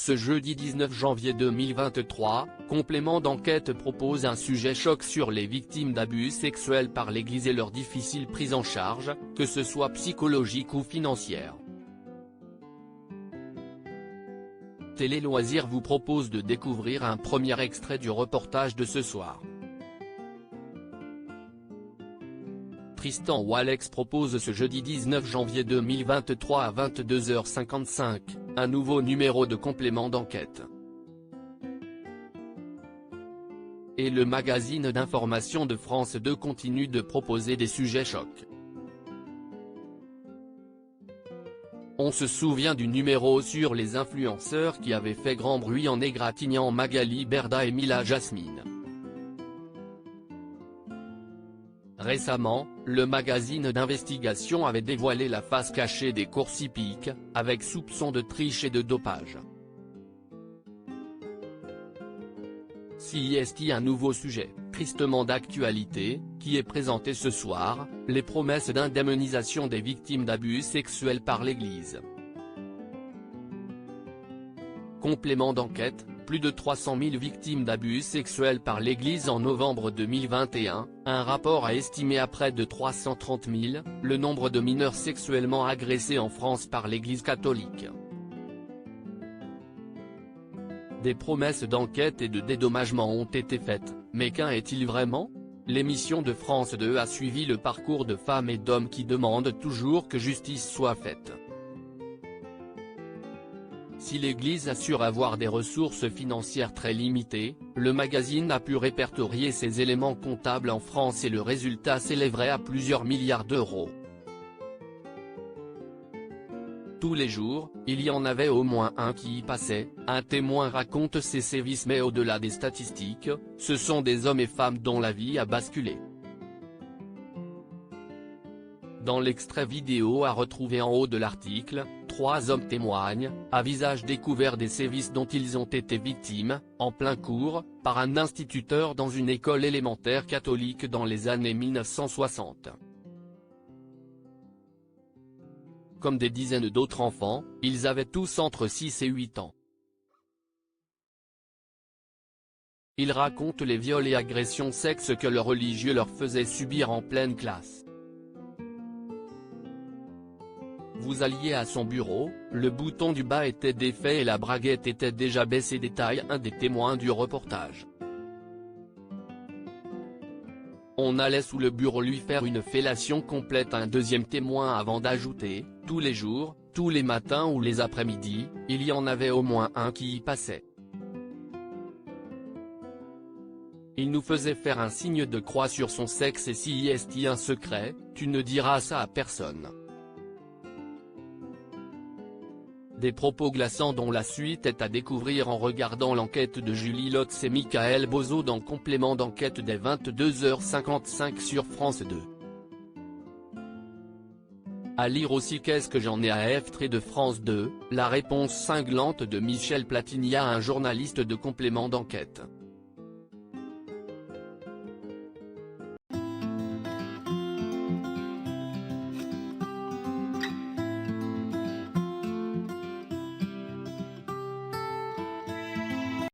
Ce jeudi 19 janvier 2023, complément d'enquête propose un sujet choc sur les victimes d'abus sexuels par l'Église et leur difficile prise en charge, que ce soit psychologique ou financière. Télé Loisirs vous propose de découvrir un premier extrait du reportage de ce soir. Tristan Walex propose ce jeudi 19 janvier 2023 à 22h55, un nouveau numéro de complément d'enquête. Et le magazine d'information de France 2 continue de proposer des sujets chocs. On se souvient du numéro sur les influenceurs qui avait fait grand bruit en égratignant Magali Berda et Mila Jasmine. Récemment, le magazine d'investigation avait dévoilé la face cachée des courses hippiques, avec soupçons de triche et de dopage. CIST, un nouveau sujet, tristement d'actualité, qui est présenté ce soir, les promesses d'indemnisation des victimes d'abus sexuels par l'Église. Complément d'enquête, plus de 300 000 victimes d'abus sexuels par l'Église en novembre 2021, un rapport a estimé à près de 330 000, le nombre de mineurs sexuellement agressés en France par l'Église catholique. Des promesses d'enquête et de dédommagement ont été faites, mais qu'en est-il vraiment ? L'émission de France 2 a suivi le parcours de femmes et d'hommes qui demandent toujours que justice soit faite. Si l'Église assure avoir des ressources financières très limitées, le magazine a pu répertorier ces éléments comptables en France et le résultat s'élèverait à plusieurs milliards d'euros. Tous les jours, il y en avait au moins un qui y passait, un témoin raconte ces sévices, mais au-delà des statistiques, ce sont des hommes et femmes dont la vie a basculé. Dans l'extrait vidéo à retrouver en haut de l'article, 3 hommes témoignent, à visage découvert des sévices dont ils ont été victimes, en plein cours, par un instituteur dans une école élémentaire catholique dans les années 1960. Comme des dizaines d'autres enfants, ils avaient tous entre 6 et 8 ans. Ils racontent les viols et agressions sexuelles que le religieux leur faisait subir en pleine classe. Vous alliez à son bureau, le bouton du bas était défait et la braguette était déjà baissée, détaille un des témoins du reportage. On allait sous le bureau lui faire une fellation complète, un deuxième témoin avant d'ajouter, tous les jours, tous les matins ou les après-midi, il y en avait au moins un qui y passait. Il nous faisait faire un signe de croix sur son sexe et s'il y a un secret, tu ne diras ça à personne. Des propos glaçants dont la suite est à découvrir en regardant l'enquête de Julie Lotz et Michael Bozo dans Complément d'enquête dès 22h55 sur France 2. À lire aussi Qu'est-ce que j'en ai à faire de France 2, la réponse cinglante de Michel Platini à un journaliste de Complément d'enquête.